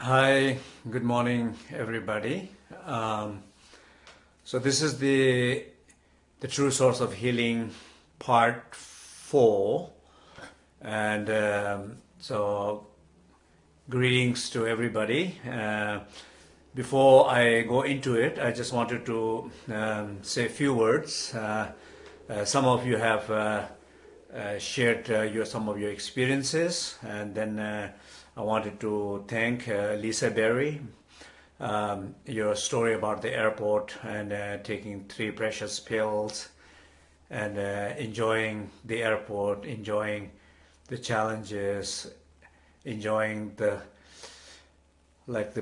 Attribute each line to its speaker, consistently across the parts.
Speaker 1: Hi, good morning, everybody. So this is the true source of healing, part 4, and so greetings to everybody. Before I go into it, I just wanted to say a few words. Some of you have shared some of your experiences, and then I wanted to thank Lisa Berry. Your story about the airport and taking 3 precious pills and enjoying the airport, enjoying the challenges, enjoying the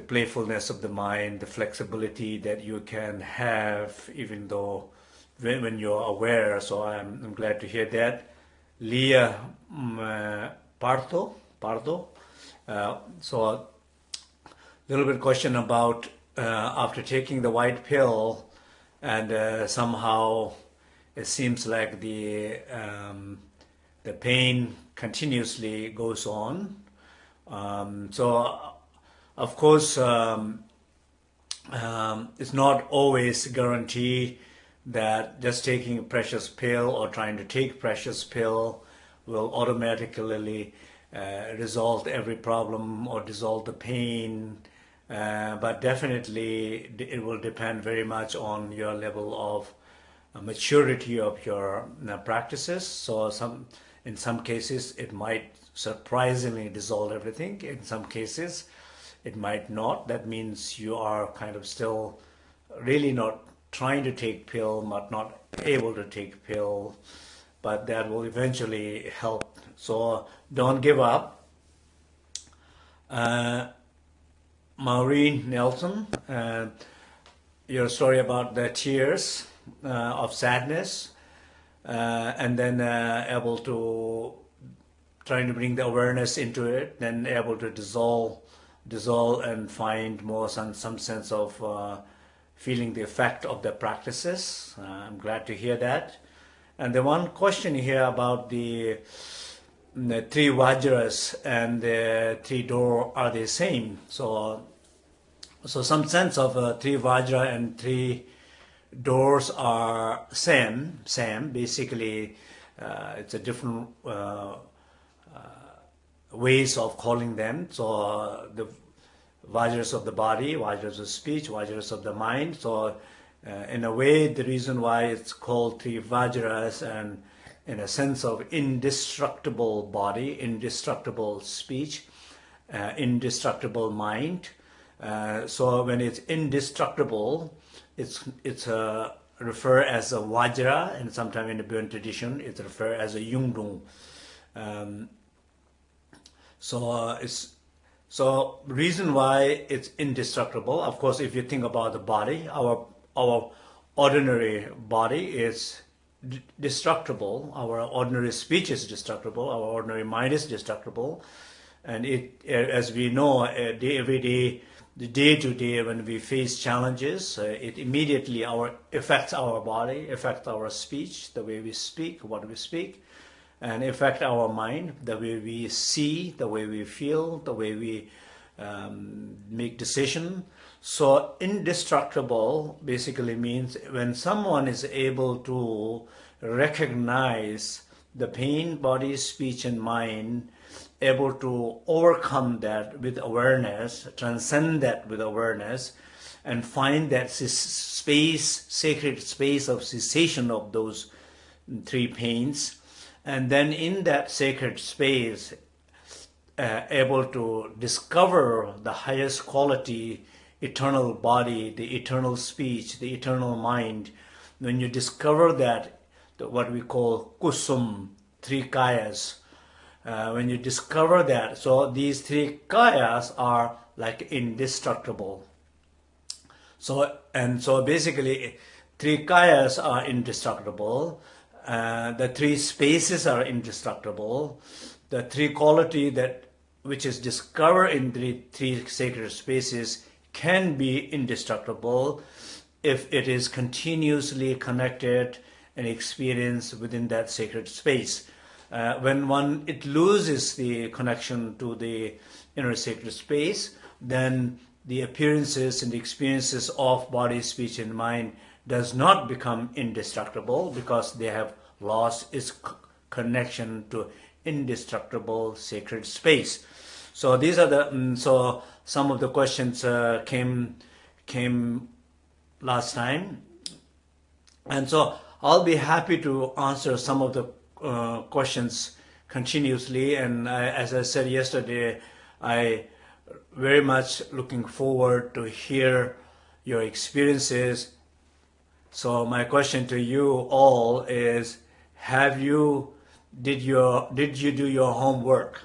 Speaker 1: playfulness of the mind, the flexibility that you can have even though when you're aware. So I'm glad to hear that. Leah Pardo. So a little bit question about after taking the white pill and somehow it seems like the pain continuously goes on. So of course it's not always guaranteed that just taking a precious pill or trying to take precious pill will automatically resolve every problem or dissolve the pain, but definitely it will depend very much on your level of maturity of your practices. So in some cases it might surprisingly dissolve everything. In some cases it might not. That means you are kind of still really not trying to take pill, but not able to take pill, but that will eventually help. So don't give up. Maureen Nelson, your story about the tears of sadness, and then able to trying to bring the awareness into it, then able to dissolve and find more some sense of feeling the effect of the practices. I'm glad to hear that. And the one question here about the 3 Vajras and the 3 door are the same. So some sense of 3 Vajra and 3 doors are same. Basically, it's a different ways of calling them. So the Vajras of the body, Vajras of speech, Vajras of the mind. So in a way, the reason why it's called 3 Vajras and in a sense of indestructible body, indestructible speech, indestructible mind. So when it's indestructible, it's referred as a Vajra, and sometimes in the Buddhist tradition, it's referred as a Yungdung. So reason why it's indestructible, of course, if you think about the body, our ordinary body is destructible. Our ordinary speech is destructible. Our ordinary mind is destructible, and it, as we know, every day, the day to day, when we face challenges, it immediately affects our body, affects our speech, the way we speak, what we speak, and affect our mind, the way we see, the way we feel, the way we make decisions. So indestructible basically means when someone is able to recognize the pain, body, speech, and mind, able to overcome that with awareness, transcend that with awareness, and find that space, sacred space of cessation of those 3 pains, and then in that sacred space, able to discover the highest quality, eternal body, the eternal speech, the eternal mind. When you discover that, what we call kusum, 3 kayas, when you discover that, so these 3 kayas are like indestructible. So basically 3 kayas are indestructible. The 3 spaces are indestructible. The 3 quality which is discovered in the 3 sacred spaces can be indestructible if it is continuously connected and experienced within that sacred space. When it loses the connection to the inner sacred space, then the appearances and the experiences of body, speech, and mind does not become indestructible because they have lost its connection to indestructible sacred space. So these are the so some of the questions came last time, and so I'll be happy to answer some of the questions continuously. And as I said yesterday, I very much looking forward to hear your experiences. So my question to you all is: did you do your homework?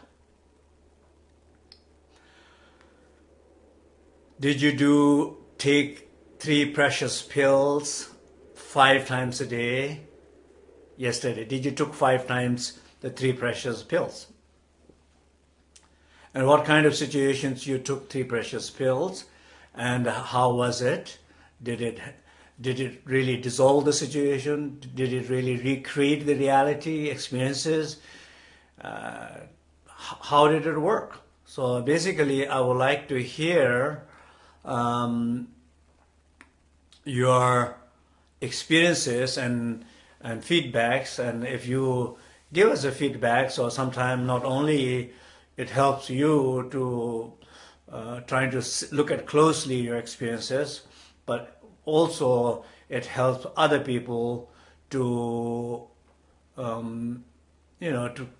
Speaker 1: Did you take 3 precious pills 5 times a day yesterday? Did you took 5 times the 3 precious pills? And what kind of situations you took 3 precious pills, and how was it? Did it really dissolve the situation? Did it really recreate the reality, experiences? How did it work? So basically, I would like to hear your experiences and feedbacks. And if you give us a feedback, so sometime not only it helps you to trying to look at closely your experiences, but also it helps other people to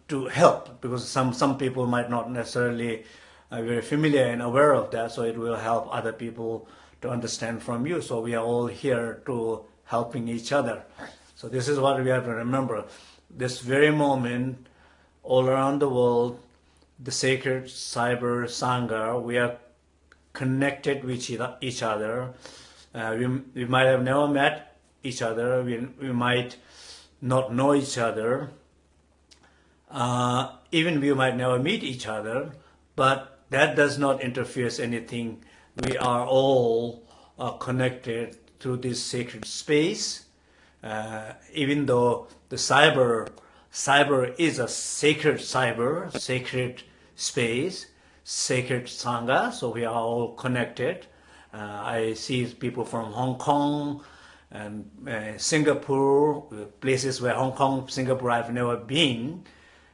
Speaker 1: to help, because some people might not necessarily very familiar and aware of that, so it will help other people to understand from you. So we are all here to helping each other. So this is what we have to remember. This very moment, all around the world, the sacred cyber sangha, we are connected with each other. We might have never met each other. We might not know each other. Even we might never meet each other, but that does not interfere anything. We are all connected through this sacred space. Even though the cyber is a sacred sacred space, sacred sangha, so we are all connected. I see people from Hong Kong and Singapore, places where Hong Kong, Singapore I've never been,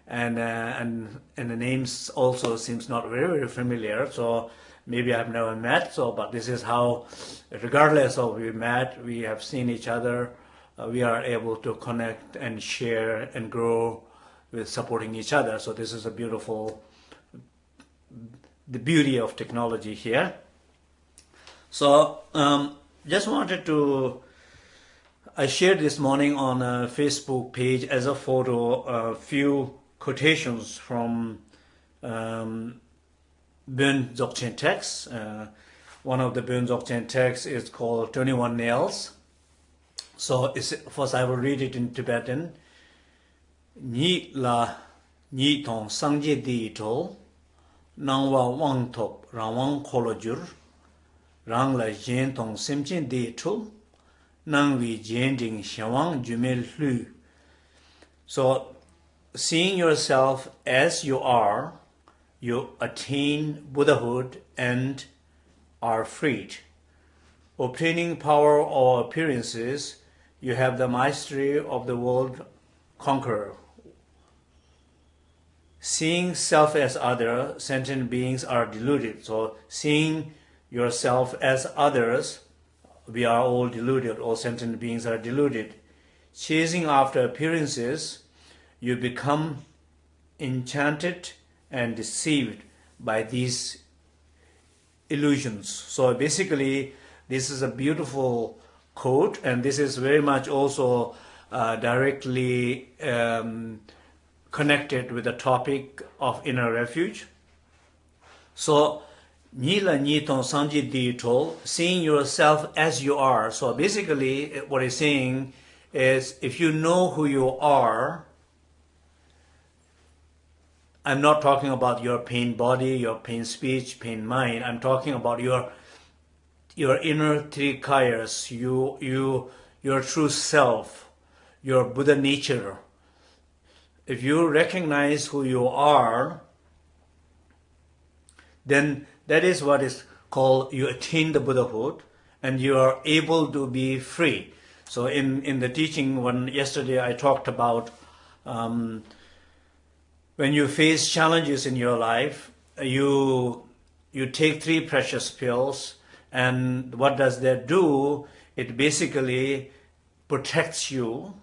Speaker 1: and the names also seems not very familiar. So maybe I've never met. So, but this is how, regardless of we met, we have seen each other. We are able to connect and share and grow with supporting each other. So this is a beautiful, the beauty of technology here. So just wanted to, I shared this morning on a Facebook page as a photo a few quotations from Bön Dzogchen texts. One of the Bön Dzogchen texts is called 21 Nails. So first I will read it in Tibetan. Ni la ni tong sangje di to nangwa wang top rawang kolojur rang la jen tong semchen di to nangwi jen ding xiawang jumel hu. So seeing yourself as you are, you attain Buddhahood and are freed. Obtaining power or appearances, you have the mastery of the world conqueror. Seeing self as other, sentient beings are deluded. So seeing yourself as others, we are all deluded, all sentient beings are deluded. Chasing after appearances, you become enchanted and deceived by these illusions. So basically, this is a beautiful quote, and this is very much also directly connected with the topic of inner refuge. So, Nila Niton Sanji Dito, seeing yourself as you are. So basically, what he's saying is, if you know who you are, I'm not talking about your pain body, your pain speech, pain mind. I'm talking about your inner three kayas, your true self, your Buddha nature. if you recognize who you are, then that is what is called you attain the Buddhahood, and you are able to be free. So in the teaching, yesterday I talked about when you face challenges in your life, you take 3 precious pills, and what does that do? It basically protects you,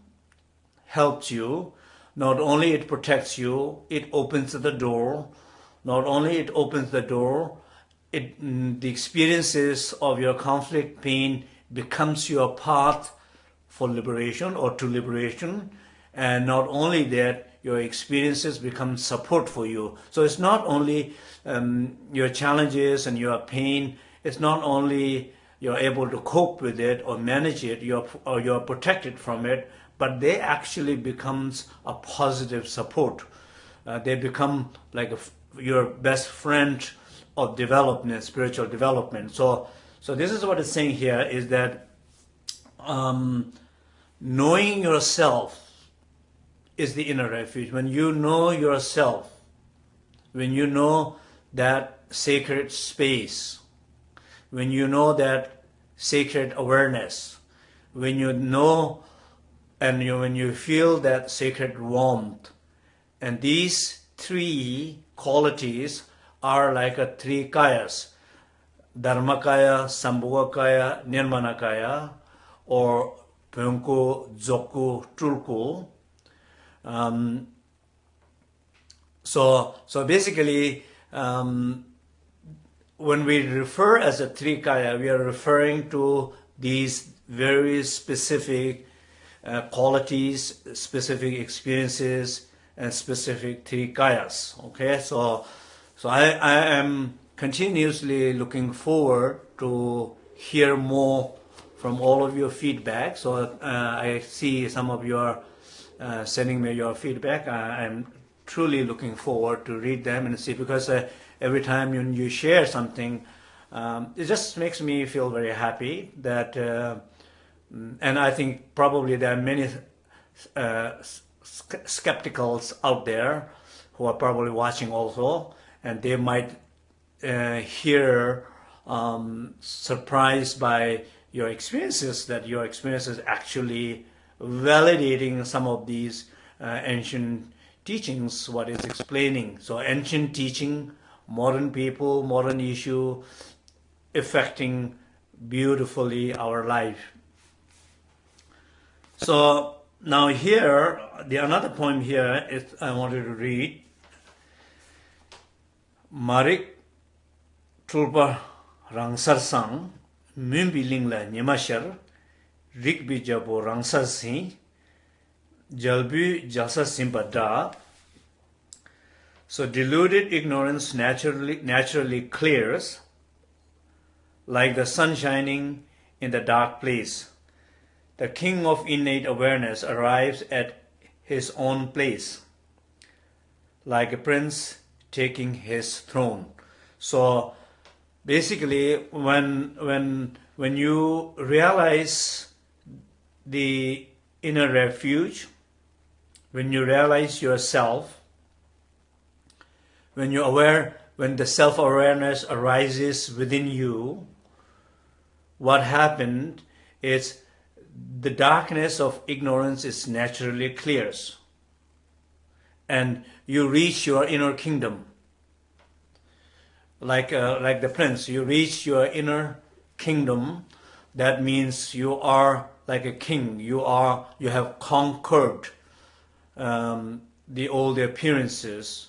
Speaker 1: helps you. Not only it protects you, it opens the door. Not only it opens the door, the experiences of your conflict, pain becomes your path for liberation or to liberation. And not only that, your experiences become support for you. So it's not only your challenges and your pain, it's not only you're able to cope with it or manage it, you're protected from it, but they actually becomes a positive support. They become like your best friend of development, spiritual development. So this is what it's saying here is that knowing yourself is the inner refuge. When you know yourself, when you know that sacred space, when you know that sacred awareness, when you know and when you feel that sacred warmth, and these 3 qualities are like 3 kayas, Dharmakaya, Sambhogakaya, Nirmanakaya, or Pönku, Dzogku, Tulku. So basically, when we refer as a 3 kaya, we are referring to these very specific qualities, specific experiences, and specific 3 kayas. Okay, so I am continuously looking forward to hear more from all of your feedback. So I see some of you are sending me your feedback. I'm truly looking forward to read them and see, because every time you share something, it just makes me feel very happy that, and I think probably there are many skepticals out there who are probably watching also, and they might hear surprised by your experiences, that your experiences actually validating some of these ancient teachings, what is explaining. So ancient teaching, modern people, modern issue, affecting beautifully our life. So now here, another poem here is I wanted to read. Marik Tulpa Rangsar Sang, Mimbi Lingla Nyamashar, Rikbi Jabo Rangsar Sing, Jalbu Jasa Simpada. So deluded ignorance naturally clears, like the sun shining in the dark place. The king of innate awareness arrives at his own place, like a prince taking his throne. So basically, when you realize the inner refuge, when you realize yourself, when you're aware, when the self-awareness arises within you, what happened is the darkness of ignorance is naturally clears, and you reach your inner kingdom. Like the prince, you reach your inner kingdom. That means you are like a king. You have conquered the old appearances.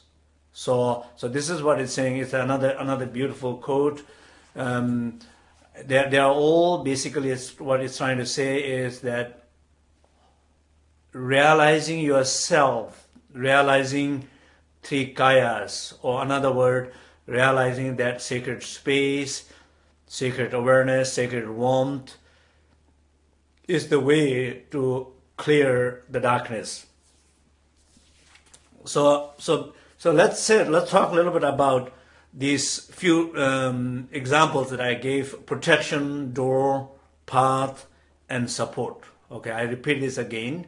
Speaker 1: So this is what it's saying. It's another beautiful quote. They are all basically, what it's trying to say is that realizing yourself, realizing 3 kayas, or another word, realizing that sacred space, sacred awareness, sacred warmth is the way to clear the darkness. So let's talk a little bit about these few examples that I gave: protection, door, path, and support. Okay, I repeat this again: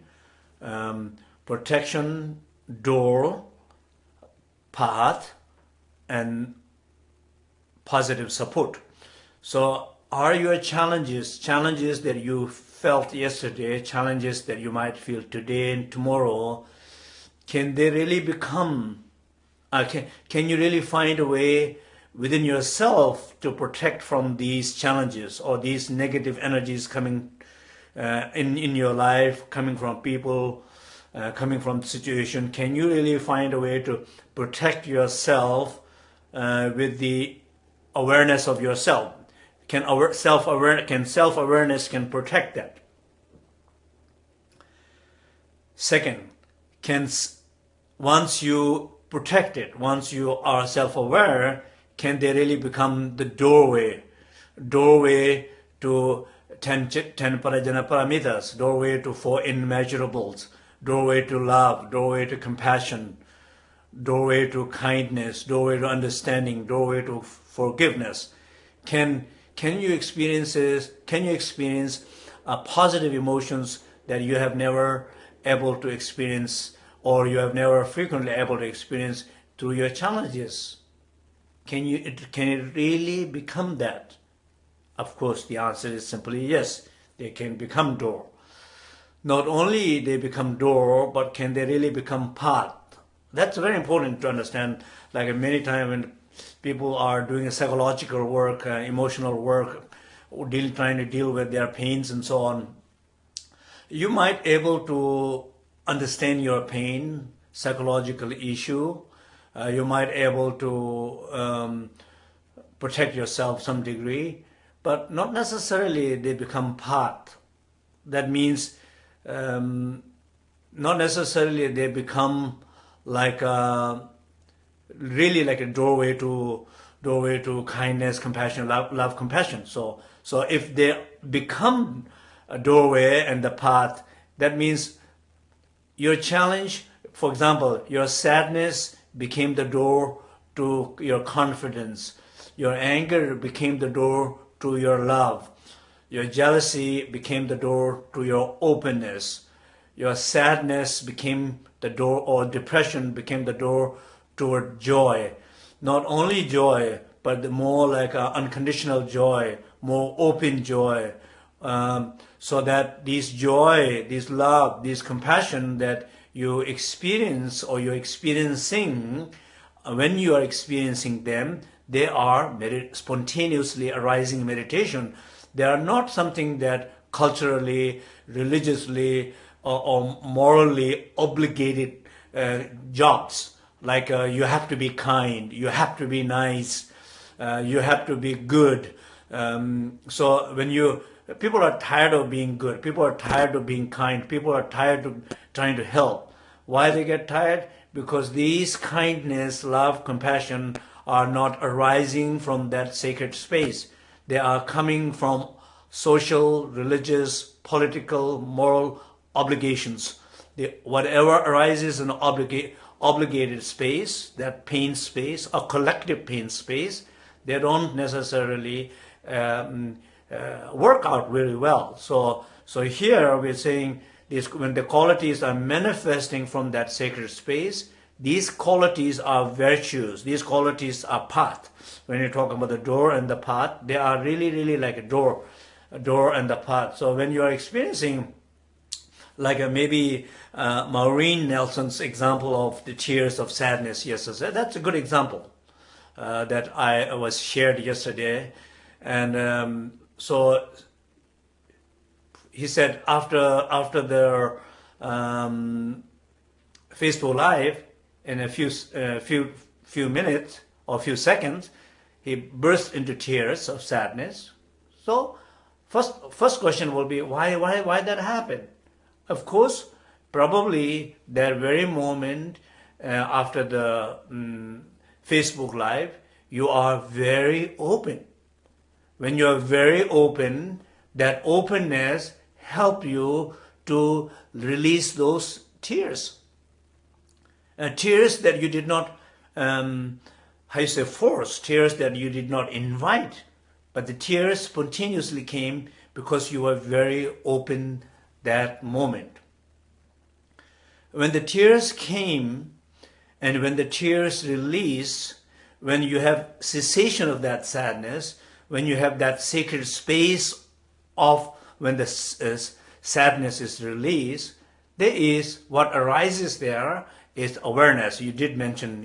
Speaker 1: protection, door, path, and positive support. So are your challenges that you felt yesterday, challenges that you might feel today and tomorrow, can they really become, can you really find a way within yourself to protect from these challenges or these negative energies coming in your life, coming from people, coming from the situation? Can you really find a way to protect yourself with the awareness of yourself? Can self-awareness can protect that? Second, once you protect it, once you are self-aware, can they really become the doorway to ten parajana paramitas, doorway to 4 immeasurables, doorway to love, doorway to compassion, doorway to kindness, doorway to understanding, doorway to forgiveness? Can you experience positive emotions that you have never able to experience, or you have never frequently able to experience through your challenges? Can it really become that? Of course, the answer is simply yes. They can become door. Not only they become door, but can they really become path? That's very important to understand. Like many times when people are doing psychological work, emotional work, trying to deal with their pains and so on, you might able to understand your pain, psychological issue. You might able to protect yourself some degree, but not necessarily they become path. That means not necessarily they become like really like a doorway to kindness, compassion, love, compassion. So if they become a doorway and the path, that means your challenge, for example, your sadness became the door to your confidence. Your anger became the door to your love. Your jealousy became the door to your openness. Your sadness became the door, or depression became the door toward joy. Not only joy, but more like unconditional joy, more open joy. So that this joy, this love, this compassion that you experience or you're experiencing, when you are experiencing them, they are spontaneously arising meditation. They are not something that culturally, religiously, or morally obligated jobs. Like you have to be kind, you have to be nice, you have to be good. So when people are tired of being good, people are tired of being kind, people are tired of trying to help. Why they get tired? Because these kindness, love, compassion are not arising from that sacred space. They are coming from social, religious, political, moral obligations. Whatever arises in obligated space, that pain space, a collective pain space, they don't necessarily work out really well. So here we're saying this, when the qualities are manifesting from that sacred space, these qualities are virtues, these qualities are path. When you talk about the door and the path, they are really, really like a door and the path. So when you are experiencing like maybe Maureen Nelson's example of the tears of sadness yesterday, that's a good example that I was shared yesterday. And so he said after their Facebook Live, in a few minutes or few seconds, he burst into tears of sadness. So first question will be, why that happened? Of course, probably that very moment after the Facebook Live, you are very open. When you are very open, that openness help you to release those tears. Tears that you did not, force, tears that you did not invite, but the tears spontaneously came because you were very open that moment. when the tears came and when the tears release, when you have cessation of that sadness, when you have that sacred space of when the sadness is released, there is what arises there is awareness. You did mention,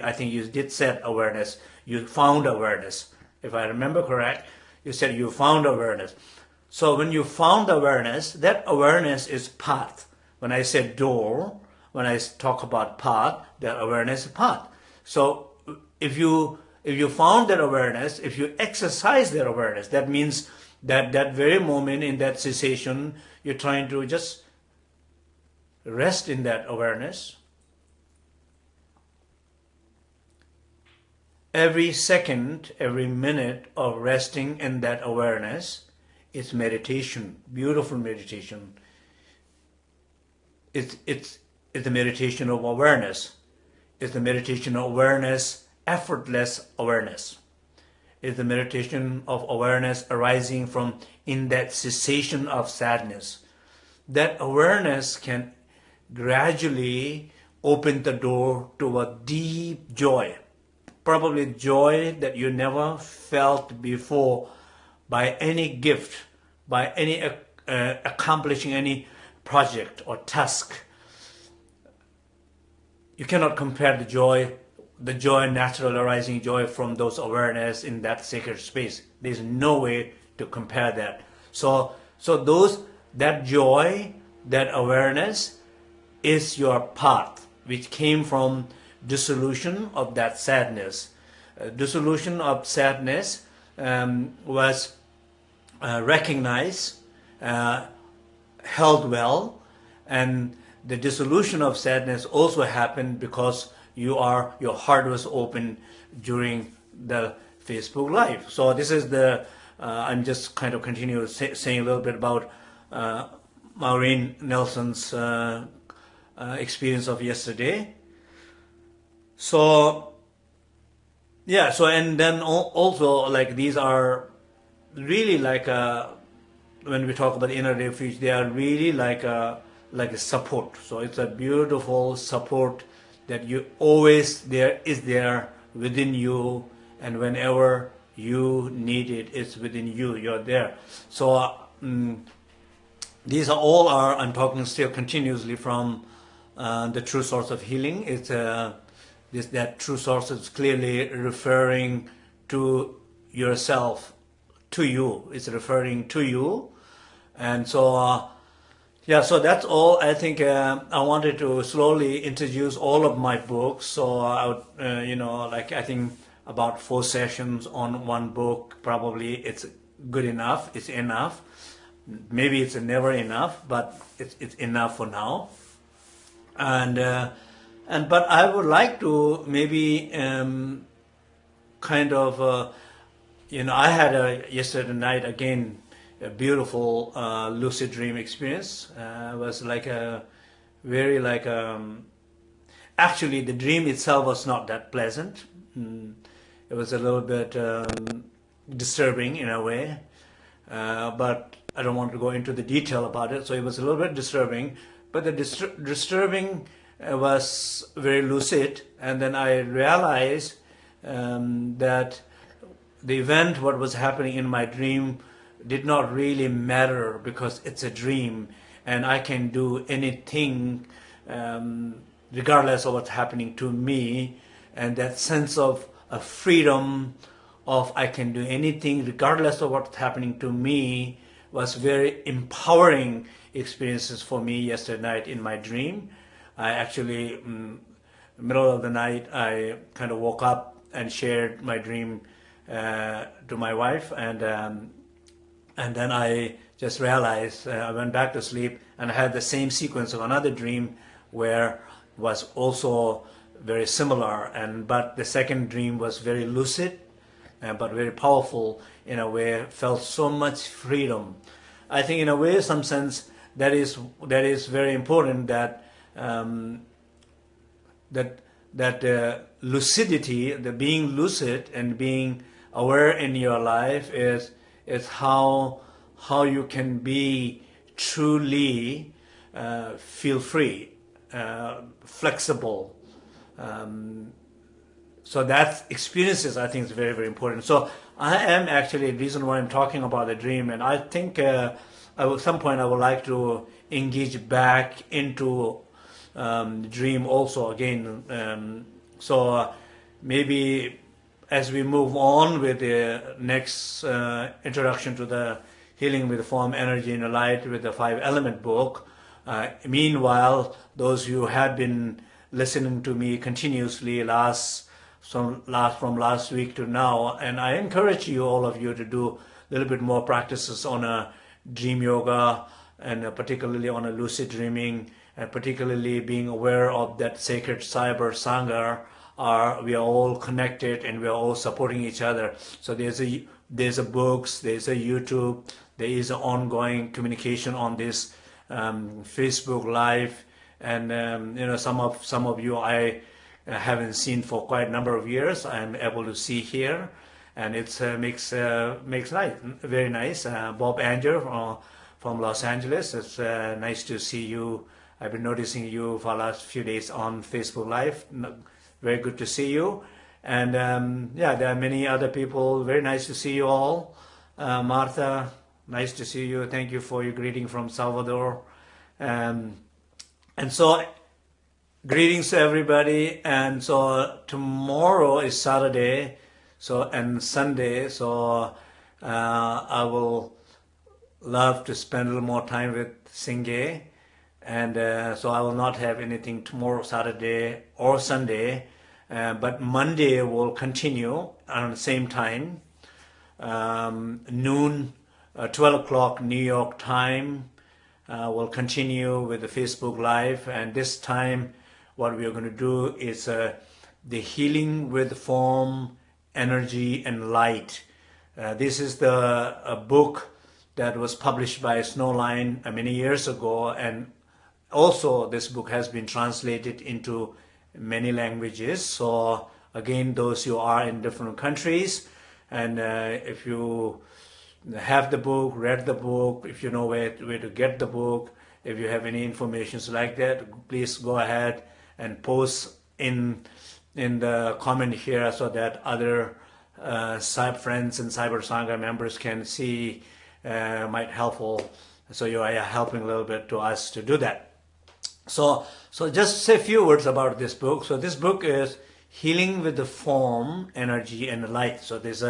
Speaker 1: I think you did said awareness. You found awareness. If I remember correct, you said you found awareness. So when you found awareness, that awareness is path. When I said door, when I talk about path, that awareness is path. So if you found that awareness, if you exercise that awareness, that means that very moment in that cessation, you're trying to just rest in that awareness. Every second, every minute of resting in that awareness is meditation, beautiful meditation. It's the meditation of awareness. It's the meditation of awareness, effortless awareness. It's the meditation of awareness arising from in that cessation of sadness. That awareness can gradually open the door to a deep joy. Probably joy that you never felt before by any gift, by any accomplishing any project or task. You cannot compare the joy, natural arising joy from those awareness in that sacred space. There's no way to compare that. So that joy, that awareness is your path, which came from dissolution of that sadness. Dissolution of sadness was recognized, held well, and the dissolution of sadness also happened because your heart was open during the Facebook Live. So this is I'm just kind of continue saying a little bit about Maureen Nelson's experience of yesterday. So yeah, so and then also like these are really like when we talk about inner refuge, they are really like a support. So it's a beautiful support that you always is there within you, and whenever you need it, it's within you. You're there. So these are all I'm talking still continuously from the true source of healing. It's that true source is clearly referring to yourself, to you. It's referring to you, and so yeah. So that's all. I think I wanted to slowly introduce all of my books. So I would, I think about 4 sessions on one book. Probably it's good enough. It's enough. Maybe it's never enough, but it's enough for now. But I would like to maybe kind of, I had yesterday night again a beautiful lucid dream experience. It was like a very actually the dream itself was not that pleasant. It was a little bit disturbing in a way, but I don't want to go into the detail about it. So it was a little bit disturbing, but the disturbing was very lucid, and then I realized that the event, what was happening in my dream, did not really matter because it's a dream, and I can do anything regardless of what's happening to me, and that sense of a freedom of I can do anything regardless of what's happening to me was very empowering experiences for me yesterday night in my dream. I actually, middle of the night, I kind of woke up and shared my dream to my wife, and then I just realized I went back to sleep, and I had the same sequence of another dream where was also very similar, but the second dream was very lucid, but very powerful in a way. Felt so much freedom. I think in a way, some sense, that is very important that. That lucidity, the being lucid and being aware in your life is how you can be truly feel free. flexible. So that experiences, I think, is very, very important. So I am actually the reason why I'm talking about the dream, and I think at some point I would like to engage back into the dream also again. So maybe as we move on with the next introduction to the Healing with the Form, Energy, and the Light with the 5-element book. Meanwhile, those who have been listening to me continuously from last week to now, and I encourage you, all of you, to do a little bit more practices on a dream yoga, and particularly on a lucid dreaming, and particularly being aware of that sacred cyber sangha. We are all connected and we are all supporting each other. So there's a books, there's a YouTube, there is an ongoing communication on this Facebook Live, and some of you I haven't seen for quite a number of years. I'm able to see here, and it makes nice, very nice. Bob Anger from Los Angeles. It's nice to see you. I've been noticing you for the last few days on Facebook Live. Very good to see you. And there are many other people. Very nice to see you all. Martha, nice to see you. Thank you for your greeting from Salvador. And so, greetings to everybody. And so tomorrow is Saturday, and Sunday. So I will love to spend a little more time with Singye. And so I will not have anything tomorrow, Saturday or Sunday, but Monday will continue on the same time, noon, 12 o'clock New York time. We'll continue with the Facebook Live, and this time what we are going to do is the Healing with Form, Energy, and Light. This is a book that was published by Snowline many years ago, and also this book has been translated into many languages. So again, those who are in different countries, and if you have the book, read the book, if you know where to get the book, if you have any information like that, please go ahead and post in the comment here so that other friends and Cyber Sangha members can see, might helpful. So you are helping a little bit to us to do that. So just say a few words about this book. So this book is Healing with the Form, Energy, and Light. So there's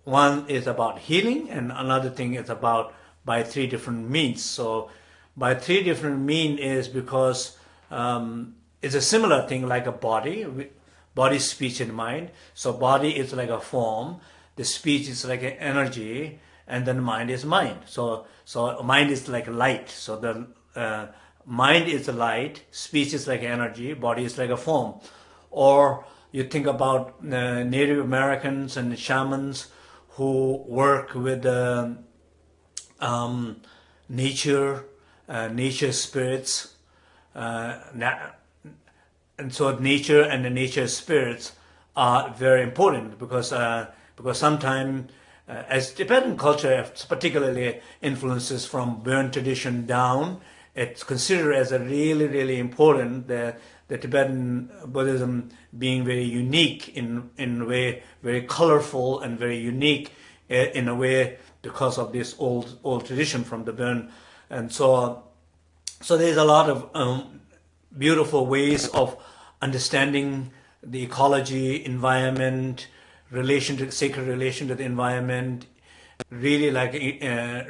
Speaker 1: one is about healing, and another thing is about by 3 different means. So by 3 different means is because it's a similar thing like a body, speech, and mind. So body is like a form, the speech is like an energy, and then mind is mind. So mind is like light. So the mind is a light, speech is like energy, body is like a form. Or you think about Native Americans and shamans who work with nature spirits, and so nature and the nature spirits are very important because sometimes as Tibetan culture particularly influences from Burn tradition down, it's considered as a really, really important, the Tibetan Buddhism being very unique in a way, very colorful and very unique in a way because of this old tradition from the Burn. And so there's a lot of beautiful ways of understanding the ecology, environment, sacred relation to the environment, really like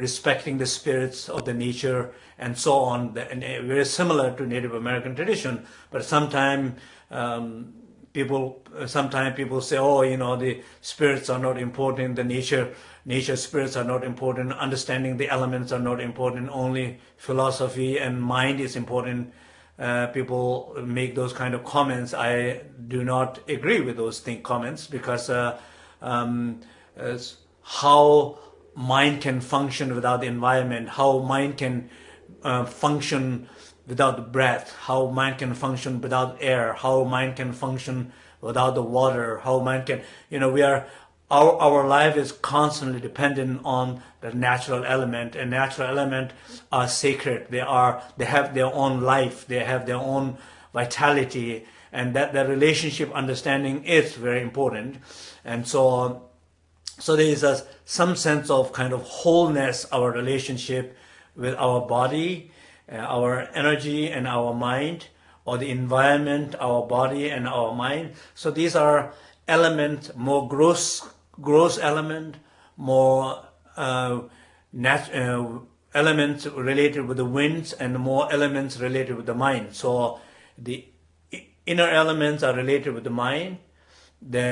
Speaker 1: respecting the spirits of the nature and so on, and very similar to Native American tradition. But sometimes people say, oh, the spirits are not important, the nature spirits are not important, understanding the elements are not important, only philosophy and mind is important. People make those kind of comments. I do not agree with those comments because how mind can function without the environment, how mind can function without the breath, how mind can function without air, how mind can function without the water, how mind can, we are our life is constantly dependent on the natural element, and natural element are sacred. They have their own life, they have their own vitality, and that the relationship understanding is very important. And so there is some sense of kind of wholeness, our relationship with our body, our energy and our mind, or the environment, our body and our mind. So these are elements, more gross element, more elements related with the winds, and more elements related with the mind. So the inner elements are related with the mind.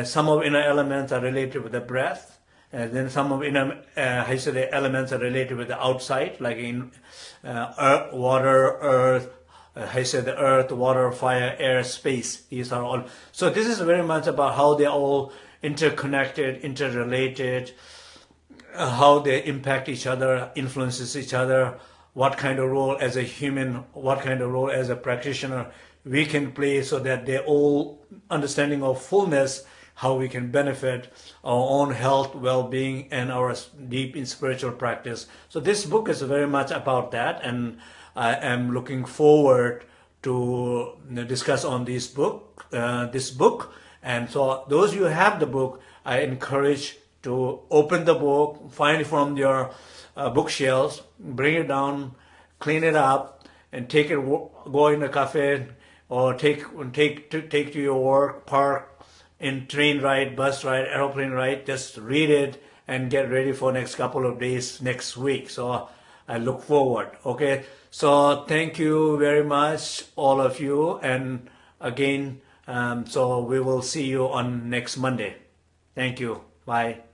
Speaker 1: Some of inner elements are related with the breath. And then some of inner the elements are related with the outside, like in water, earth, the earth, water, fire, air, space. These are all. So this is very much about how they're all interconnected, interrelated, how they impact each other, influences each other, what kind of role as a human, what kind of role as a practitioner we can play, so that they're all understanding of fullness, how we can benefit our own health, well-being, and our deep in spiritual practice. So this book is very much about that, and I am looking forward to discuss on this book. And so those who have the book, I encourage to open the book, find it from your bookshelves, bring it down, clean it up, and take it. Go in a cafe, or take to your work, park, in train ride, bus ride, aeroplane ride. Just read it and get ready for next couple of days next week. So I look forward. Okay. So thank you very much, all of you, and again. So we will see you on next Monday. Thank you. Bye.